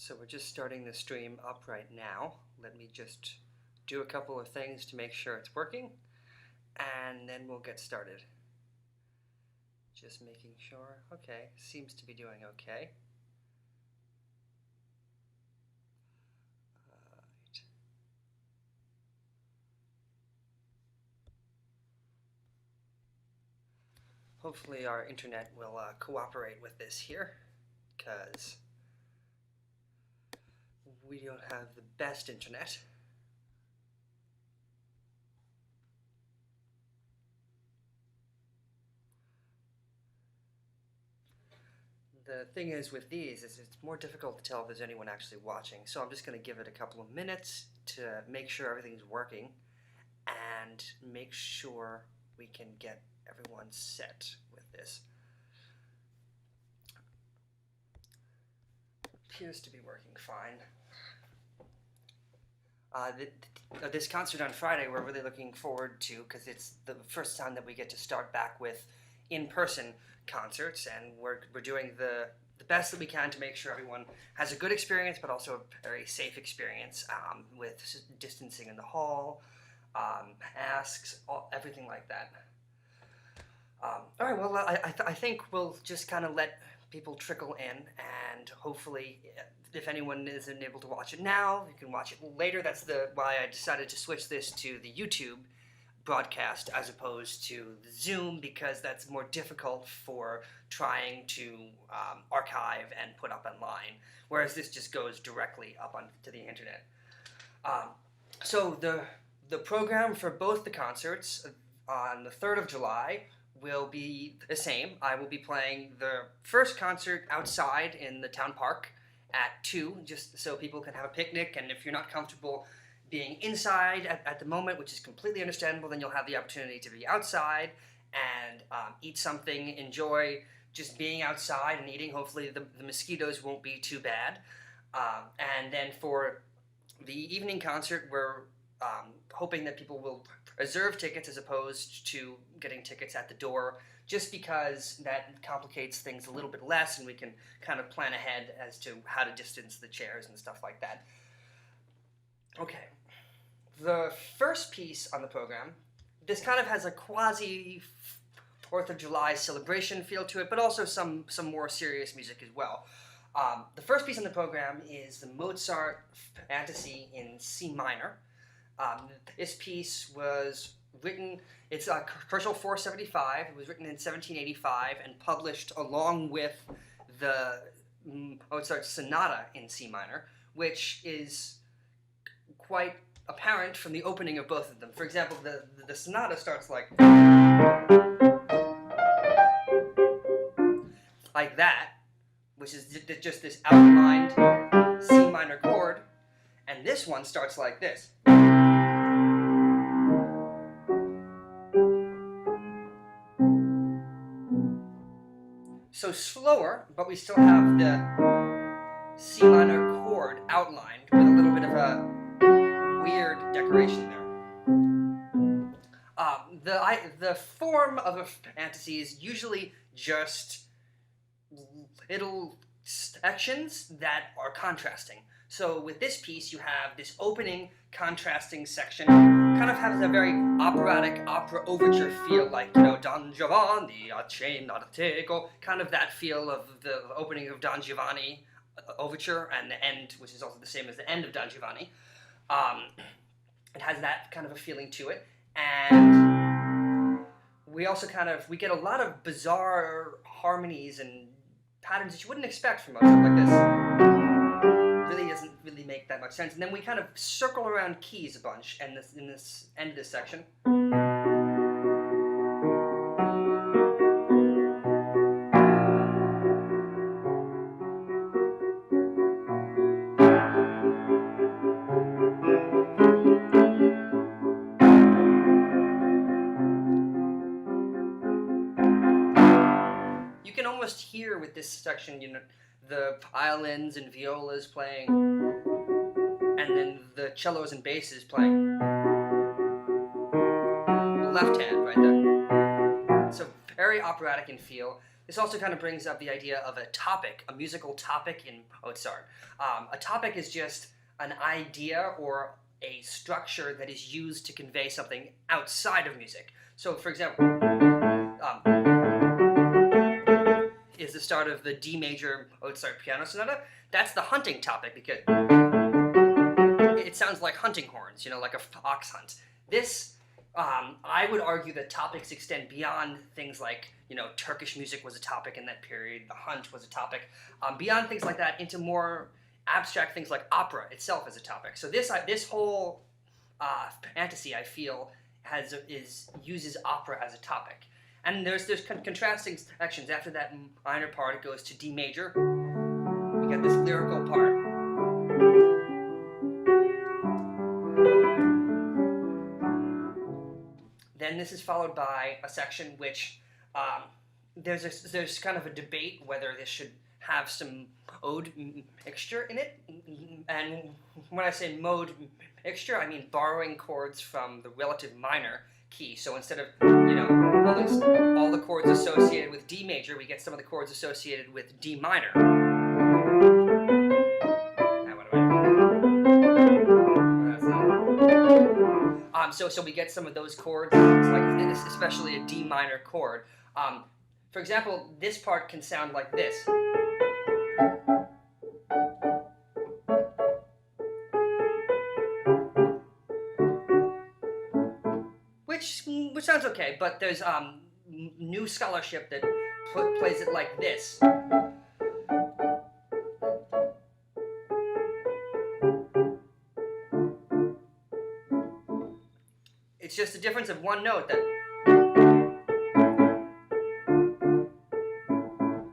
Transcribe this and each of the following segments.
So we're just starting the stream up right now. Let me just do a couple of things to make sure it's working, and then we'll get started. Just making sure. Okay, seems to be doing okay. Right. Hopefully our internet will cooperate with this here, because we don't have the best internet. The thing is with these is it's more difficult to tell if there's anyone actually watching, so I'm just going to give it a couple of minutes to make sure everything's working and make sure we can get everyone set with this. Appears to be working fine. This concert on Friday we're really looking forward to, because it's the first time that we get to start back with in-person concerts, and we're doing the best that we can to make sure everyone has a good experience, but also a very safe experience, with distancing in the hall, masks, everything like that. All right, well, I think we'll just kind of let people trickle in, and hopefully, if anyone isn't able to watch it now, you can watch it later. That's why I decided to switch this to the YouTube broadcast as opposed to the Zoom, because that's more difficult for trying to archive and put up online, whereas this just goes directly up onto the internet. So the program for both the concerts on the 3rd of July will be the same. I will be playing the first concert outside in the town park at 2, just so people can have a picnic, and if you're not comfortable being inside at the moment, which is completely understandable, then you'll have the opportunity to be outside and eat something, enjoy just being outside and eating. Hopefully the mosquitoes won't be too bad. And then for the evening concert, we're hoping that people will reserve tickets as opposed to getting tickets at the door, just because that complicates things a little bit less, and we can kind of plan ahead as to how to distance the chairs and stuff like that. Okay. The first piece on the program, this kind of has a quasi 4th of July celebration feel to it, but also some more serious music as well. The first piece on the program is the Mozart Fantasy in C minor. This piece was written, it's Commercial 475, it was written in 1785 and published along with the Mozart Sonata in C minor, which is quite apparent from the opening of both of them. For example, the sonata starts like that, which is just this outlined C minor chord, and this one starts like this. So slower, but we still have the C minor chord outlined with a little bit of a weird decoration there. The form of a fantasy is usually just little sections that are contrasting. So with this piece, you have this opening contrasting section, kind of has a very operatic opera overture feel, like, Don Giovanni, Accenno, kind of that feel of the opening of Don Giovanni overture, and the end, which is also the same as the end of Don Giovanni. It has that kind of a feeling to it, and we also we get a lot of bizarre harmonies and patterns that you wouldn't expect from something like this. Really doesn't really make that much sense. And then we kind of circle around keys a bunch in this end of this section. You can almost hear with this section, the violins and violas playing, and then the cellos and basses playing. The left hand right there. So very operatic in feel. this also kind of brings up the idea of a topic, a musical topic in Mozart. A topic is just an idea or a structure that is used to convey something outside of music. So, for example, is the start of the D major Mozart piano sonata. That's the hunting topic because it sounds like hunting horns, like a fox hunt. This, I would argue that topics extend beyond things like, Turkish music was a topic in that period, the hunt was a topic, beyond things like that into more abstract things like opera itself as a topic. So this whole fantasy, I feel, uses opera as a topic. And there's contrasting sections. After that minor part, it goes to D major. We get this lyrical part. Then this is followed by a section which there's kind of a debate whether this should have some mode mixture in it. And when I say mode mixture, I mean borrowing chords from the relative minor key. So instead of all the chords associated with D major, we get some of the chords associated with D minor. So we get some of those chords, like this, especially a D minor chord. For example, this part can sound like this. Which sounds okay, but there's new scholarship that plays it like this. It's just a difference of one note that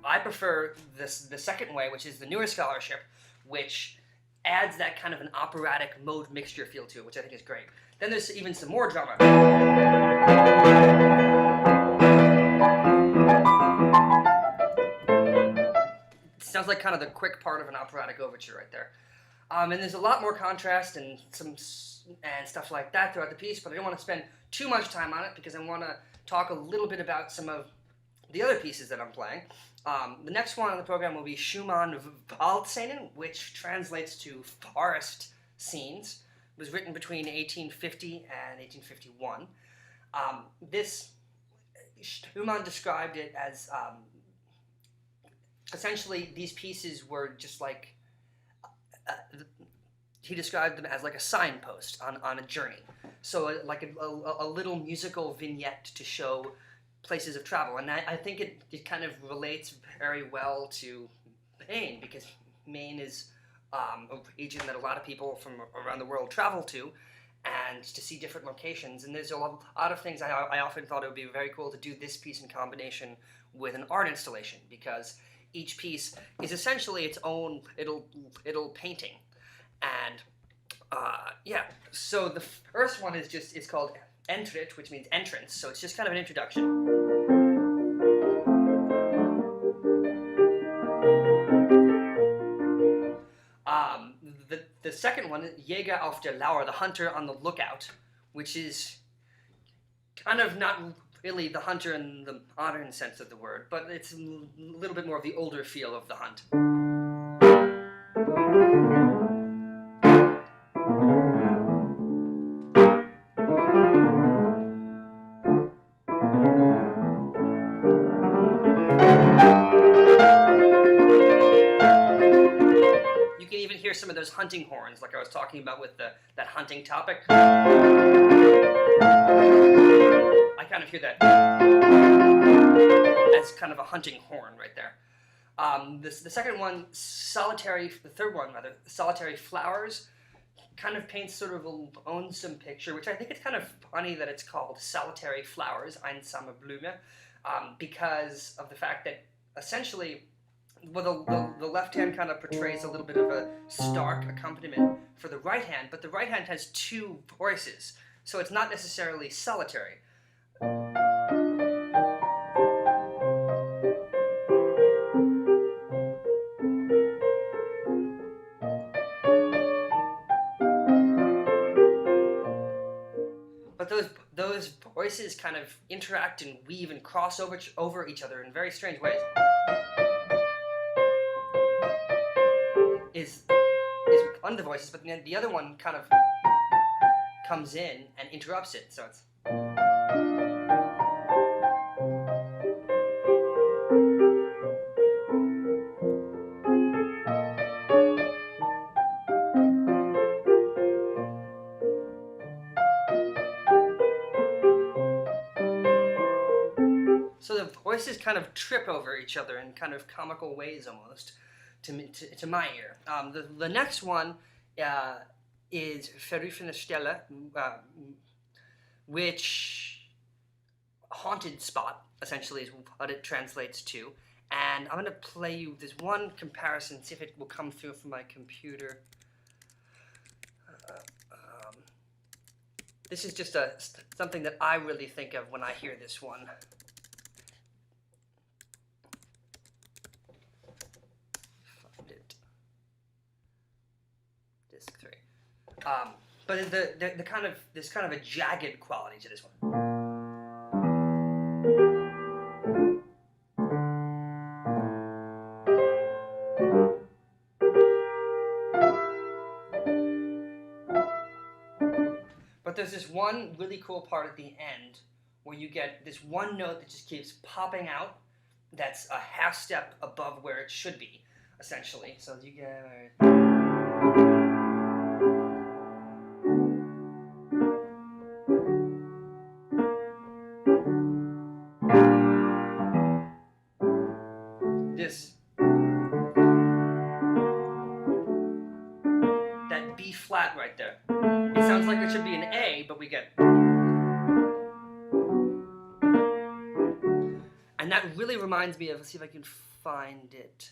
I prefer the second way, which is the newer scholarship, which adds that kind of an operatic mode mixture feel to it, which I think is great. Then there's even some more drama. It sounds like kind of the quick part of an operatic overture right there. And there's a lot more contrast and stuff like that throughout the piece, but I don't want to spend too much time on it because I want to talk a little bit about some of the other pieces that I'm playing. The next one on the program will be Schumann Waldszenen, which translates to forest scenes. It was written between 1850 and 1851. Schumann described it as essentially these pieces were just like he described them as like a signpost on a journey. So like a little musical vignette to show places of travel. And I think it kind of relates very well to Maine, because Maine is a region that a lot of people from around the world travel to, and to see different locations. And there's a lot of things I often thought it would be very cool to do this piece in combination with an art installation, because each piece is essentially its own little painting. And so the first one is called Entritt, which means entrance, so it's just kind of an introduction. The second one, Jäger auf der Lauer, the hunter on the lookout, which is kind of not really the hunter in the modern sense of the word, but it's a little bit more of the older feel of the hunt. You can even hear some of those hunting horns, like I was talking about with that hunting topic. I kind of hear that as kind of a hunting horn right there. The third one, Solitary Flowers, kind of paints sort of a lonesome picture, which I think it's kind of funny that it's called Solitary Flowers, Einsame Blume, because of the fact that essentially, well, the left hand kind of portrays a little bit of a stark accompaniment for the right hand, but the right hand has two voices, so it's not necessarily solitary. But those voices kind of interact and weave and cross over each other in very strange ways is one of the voices, but then the other one kind of comes in and interrupts it. So it's so the voices kind of trip over each other in kind of comical ways almost to my ear. The next one is Fenestella, which haunted spot essentially is what it translates to. And I'm going to play you this one comparison, see if it will come through from my computer. This is just something that I really think of when I hear this one. Find it. Disc 3. But there's kind of a jagged quality to this one. But there's this one really cool part at the end where you get this one note that just keeps popping out that's a half step above where it should be, essentially. So you get... that B flat right there. It sounds like it should be an A, but we get... And that really reminds me of, let's see if I can find it.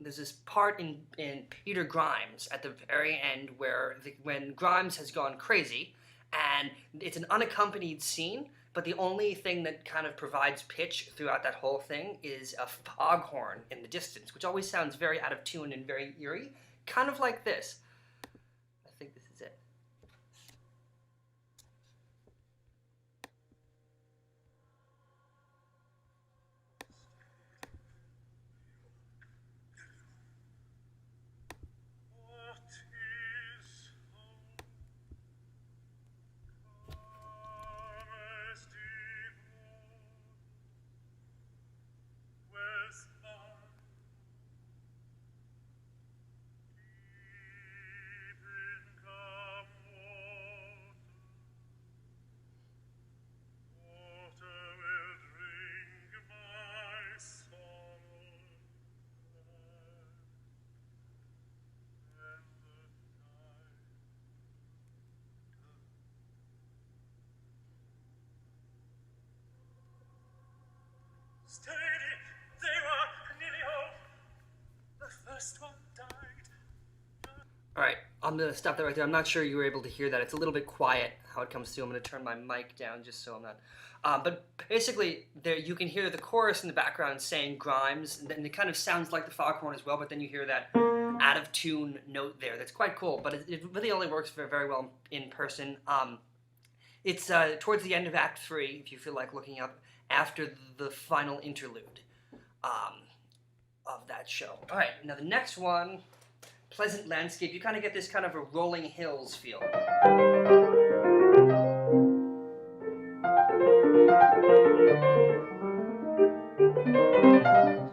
There's this part in Peter Grimes at the very end where when Grimes has gone crazy, and it's an unaccompanied scene, but the only thing that kind of provides pitch throughout that whole thing is a foghorn in the distance, which always sounds very out of tune and very eerie, kind of like this. I think this is it. Steady, they were nearly home. The first one died. Alright, I'm going to stop that right there. I'm not sure you were able to hear that. It's a little bit quiet how it comes through. I'm going to turn my mic down just so I'm not... but basically, there you can hear the chorus in the background saying Grimes, and it kind of sounds like the foghorn as well, but then you hear that out-of-tune note there. That's quite cool, but it really only works very well in person. It's towards the end of Act 3, if you feel like looking up, after the final interlude of that show. All right, now the next one, Pleasant Landscape, you kind of get this kind of a rolling hills feel.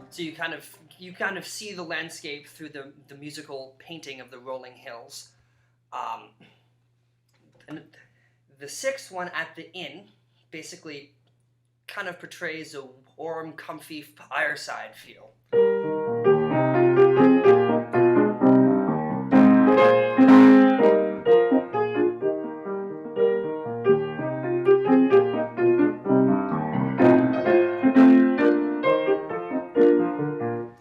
So you kind of see the landscape through the musical painting of the rolling hills. And the sixth one at the inn basically kind of portrays a warm, comfy fireside feel.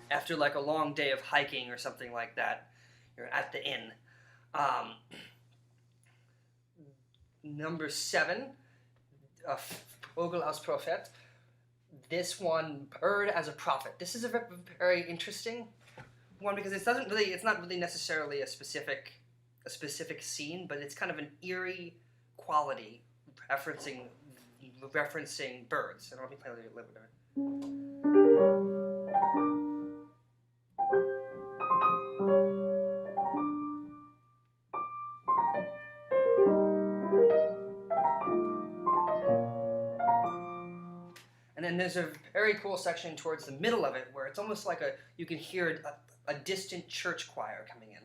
After like a long day of hiking or something like that, you're at the inn. Number 7, Vogel als Prophet. This one, Bird as a Prophet. This is a very interesting one because it's not really necessarily a specific scene, but it's kind of an eerie quality, referencing birds. And let me play a little bit of it. And then there's a very cool section towards the middle of it where it's almost like you can hear a distant church choir coming in.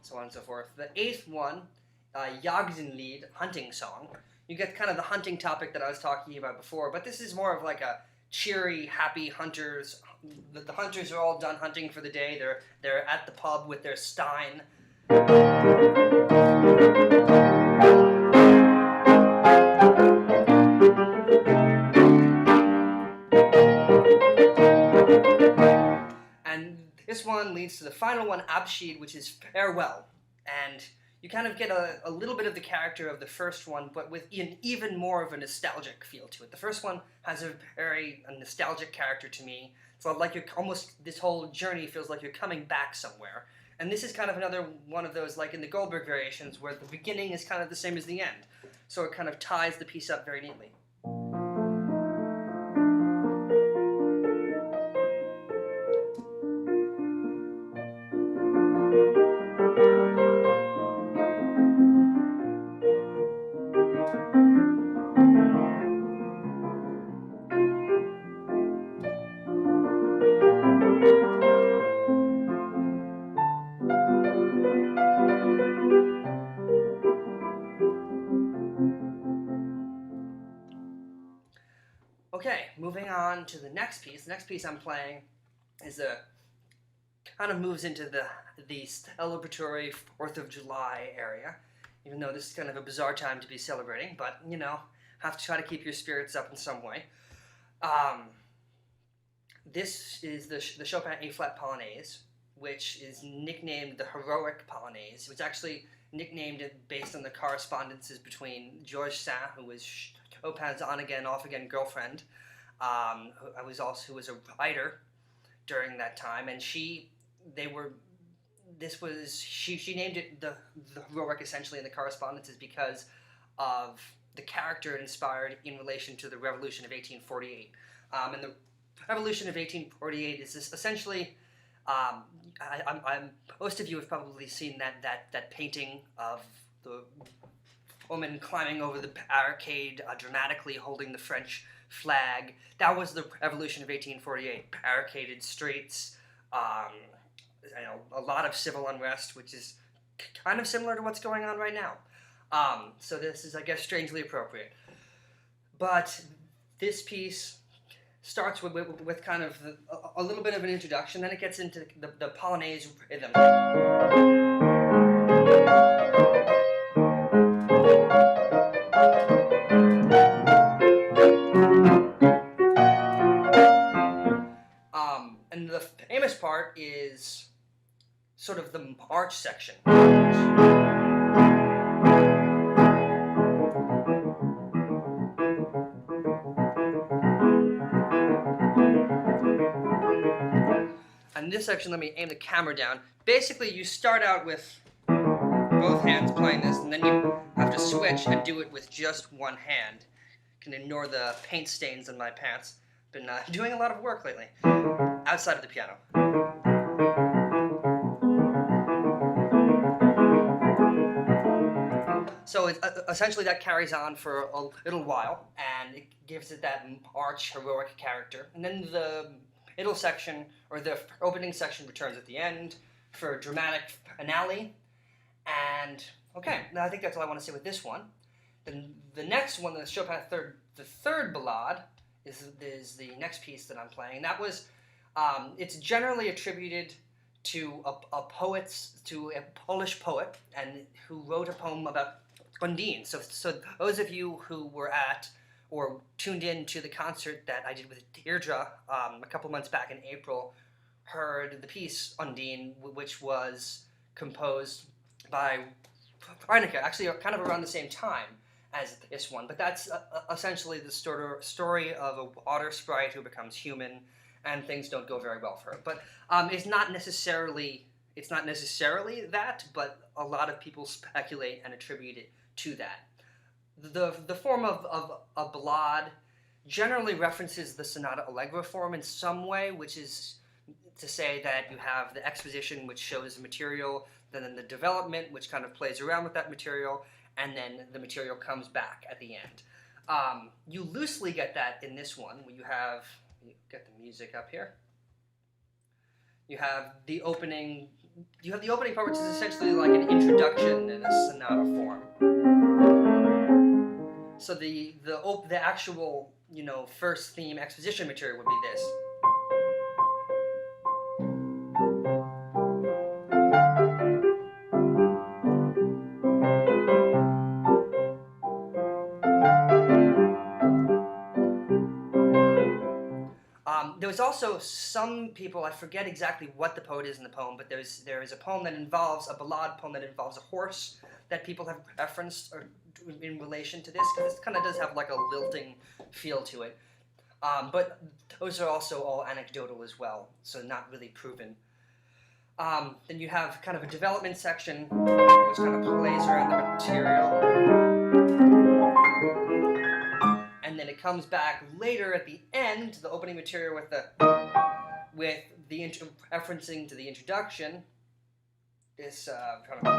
So on and so forth. The eighth one, Jagdenlied, hunting song. You get kind of the hunting topic that I was talking about before, but this is more of like a cheery, happy hunters. The hunters are all done hunting for the day. They're at the pub with their stein. And this one leads to the final one, Abschied, which is farewell. And you kind of get a little bit of the character of the first one, but with even more of a nostalgic feel to it. The first one has a very nostalgic character to me. So like you're almost, this whole journey feels like you're coming back somewhere. And this is kind of another one of those, like in the Goldberg variations, where the beginning is kind of the same as the end. So it kind of ties the piece up very neatly. Okay, moving on to the next piece. The next piece I'm playing is kind of moves into the celebratory 4th of July area, even though this is kind of a bizarre time to be celebrating, but, you know, have to try to keep your spirits up in some way. This is the Chopin A-flat Polonaise, which is nicknamed the Heroic Polonaise. It was actually nicknamed based on the correspondences between Georges Sand, who was Chopin's on-again, off-again girlfriend, who was a writer during that time, and she named it the Heroic essentially in the correspondences because of the character it inspired in relation to the Revolution of 1848. And the Revolution of 1848 is essentially, most of you have probably seen that painting of the woman climbing over the barricade, dramatically holding the French flag. That was the Revolution of 1848. Barricaded streets, a lot of civil unrest, which is kind of similar to what's going on right now. So this is, I guess, strangely appropriate. But this piece starts with kind of a little bit of an introduction, then it gets into the Polonaise rhythm. And the famous part is sort of the march section. And this section, let me aim the camera down. Basically, you start out with both hands playing this, and then you have to switch and do it with just one hand. You can ignore the paint stains on my pants. Been doing a lot of work lately, outside of the piano. So essentially that carries on for a little while, and it gives it that arch, heroic character. And then the middle section, or the opening section, returns at the end for a dramatic finale. And, okay, now I think that's all I want to say with this one. Then the next one, the Chopin the third ballade, is the next piece that I'm playing. That was, it's generally attributed to a Polish poet, and who wrote a poem about Undine. So those of you who were at or tuned in to the concert that I did with Deirdre a couple months back in April heard the piece Undine, which was composed by Reinecke, actually kind of around the same time as this one. But that's essentially the story of a water sprite who becomes human, and things don't go very well for her. But it's not necessarily that, but a lot of people speculate and attribute it to that. The form of a ballade generally references the sonata allegro form in some way, which is to say that you have the exposition, which shows the material, then the development, which kind of plays around with that material, and then the material comes back at the end. You loosely get that in this one, where you get the music up here. You have the opening part, which is essentially like an introduction in a sonata form. So the actual, first theme exposition material would be this. There was also some people, I forget exactly what the poet is in the poem, but there is a poem that involves, a ballade poem that involves a horse that people have referenced in relation to this, because this kind of does have like a lilting feel to it. But those are also all anecdotal as well, so not really proven. Then you have kind of a development section, which kind of plays around the material. And then it comes back later at the end to the opening material with the referencing to the introduction. This kind of.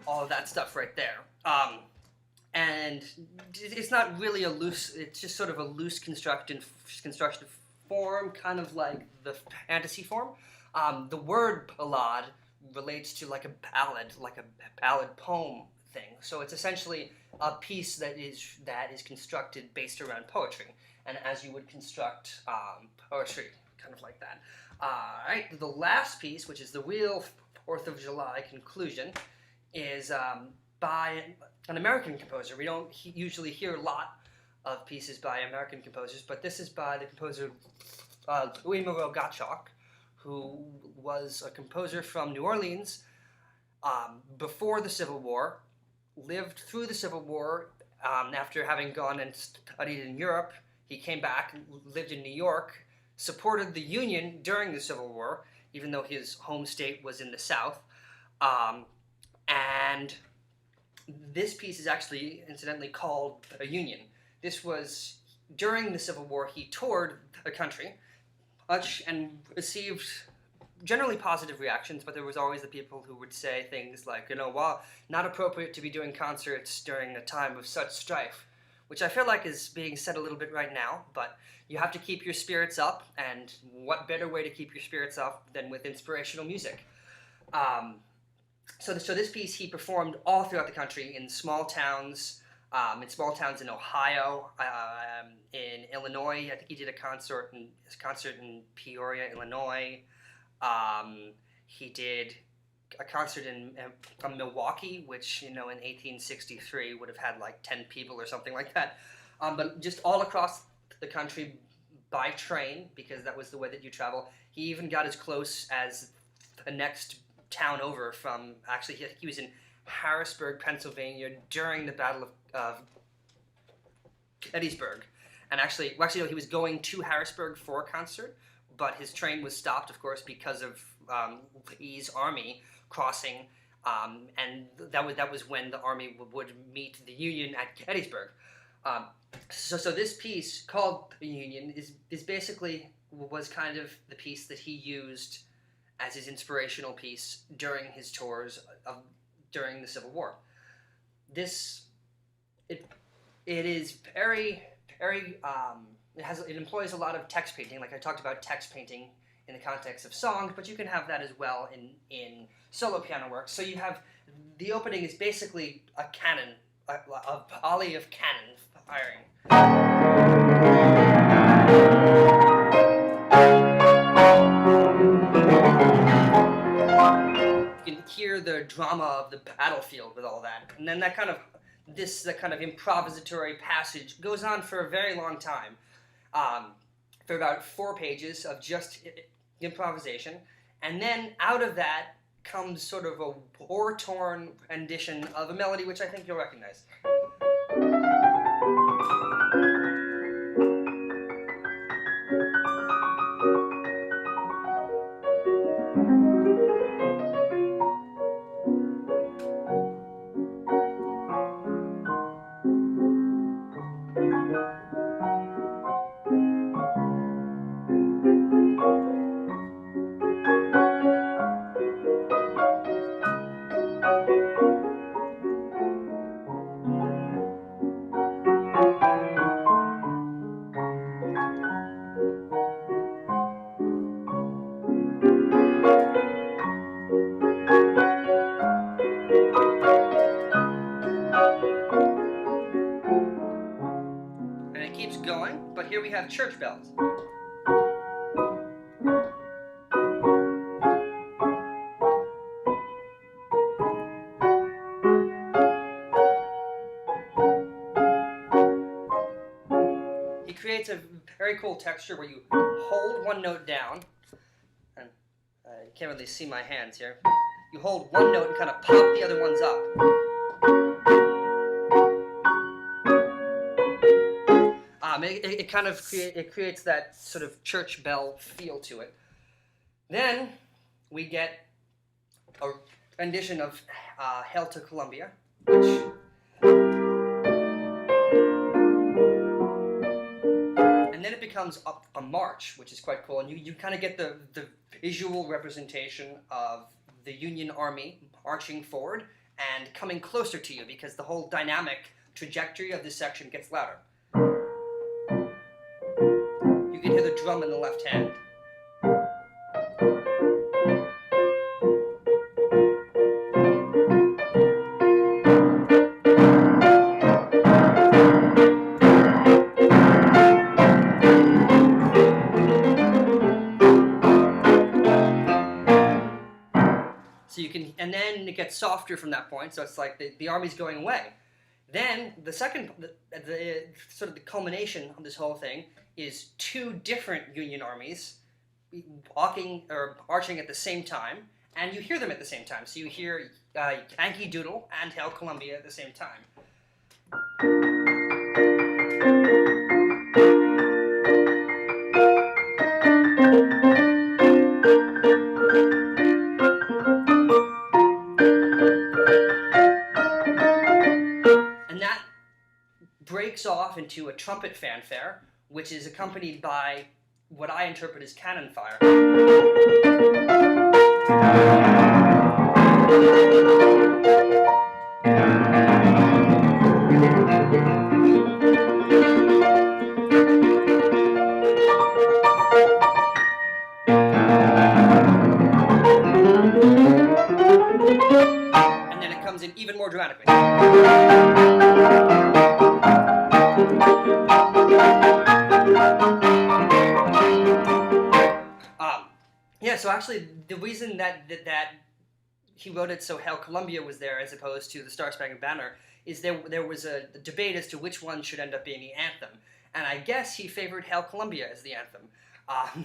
All of that stuff right there. And it's not really it's just sort of a loose construction form, kind of like the fantasy form. The word ballade relates to like a ballad poem thing. So it's essentially a piece that is constructed based around poetry, and as you would construct poetry, kind of like that. Alright, the last piece, which is the real 4th of July conclusion, is by an American composer. We don't usually hear a lot of pieces by American composers, but this is by the composer Louis Moreau Gottschalk, who was a composer from New Orleans before the Civil War, lived through the Civil War. After having gone and studied in Europe, he came back, lived in New York, supported the Union during the Civil War, even though his home state was in the South. And this piece is actually, incidentally, called A Union. This was, during the Civil War, he toured the country and received generally positive reactions, but there was always the people who would say things like, well, not appropriate to be doing concerts during a time of such strife, which I feel like is being said a little bit right now, but you have to keep your spirits up, and what better way to keep your spirits up than with inspirational music? So this piece he performed all throughout the country in small towns in Ohio, in Illinois. I think he did a concert in Peoria, Illinois. He did a concert in Milwaukee, which in 1863 would have had like 10 people or something like that. But just all across the country by train, because that was the way that you travel. He even got as close as the next town over from, actually he was in Harrisburg, Pennsylvania during the Battle of Gettysburg. And actually no, he was going to Harrisburg for a concert, but his train was stopped, of course, because of Lee's army crossing, and that was when the army would meet the Union at Gettysburg. So this piece called The Union is basically was kind of the piece that he used as his inspirational piece during his tours during the Civil War. It is very it employs a lot of text painting, like I talked about text painting in the context of songs, but you can have that as well in solo piano work. So you have, the opening is basically a cannon, a volley of cannon firing. You can hear the drama of the battlefield with all that, and then that kind of improvisatory passage goes on for a very long time, for about 4 pages of just improvisation, and then out of that comes sort of a war-torn rendition of a melody which I think you'll recognize. And it keeps going, but here we have church bells. He creates a very cool texture where you hold one note down, and you can't really see my hands here. You hold one note and kind of pop the other ones up. It kind of creates that sort of church bell feel to it. Then we get a rendition of Hail to Columbia, which and then it becomes a march, which is quite cool, and you kind of get the visual representation of the Union Army marching forward and coming closer to you, because the whole dynamic trajectory of this section gets louder. You can hear the drum in the left hand. So you can, and then it gets softer from that point. So it's like the army's going away. Then the second, the sort of the culmination of this whole thing is 2 different Union armies walking or marching at the same time, and you hear them at the same time. So you hear Yankee Doodle and Hail Columbia at the same time. And that breaks off into a trumpet fanfare, which is accompanied by what I interpret as cannon fire. And then it comes in even more dramatically. Yeah, so actually, the reason that he wrote it so Hail Columbia was there as opposed to the Star Spangled Banner is there was a debate as to which one should end up being the anthem. And I guess he favored Hail Columbia as the anthem,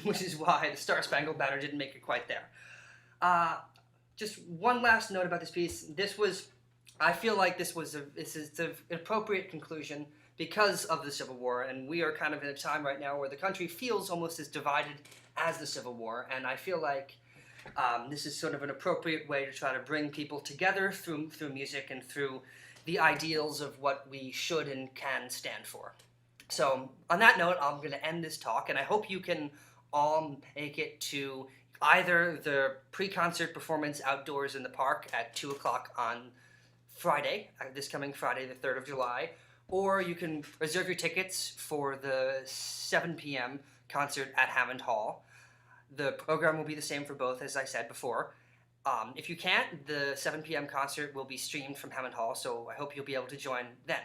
which is why the Star Spangled Banner didn't make it quite there. Just one last note about this piece. I feel like this is an appropriate conclusion because of the Civil War, and we are kind of in a time right now where the country feels almost as divided as the Civil War, and I feel like this is sort of an appropriate way to try to bring people together through music and through the ideals of what we should and can stand for. So on that note, I'm going to end this talk, and I hope you can all make it to either the pre-concert performance outdoors in the park at 2 o'clock on Friday, this coming Friday, the 3rd of July, or you can reserve your tickets for the 7 p.m. concert at Hammond Hall. The program will be the same for both, as I said before. If you can't, the 7 p.m. concert will be streamed from Hammond Hall, so I hope you'll be able to join then.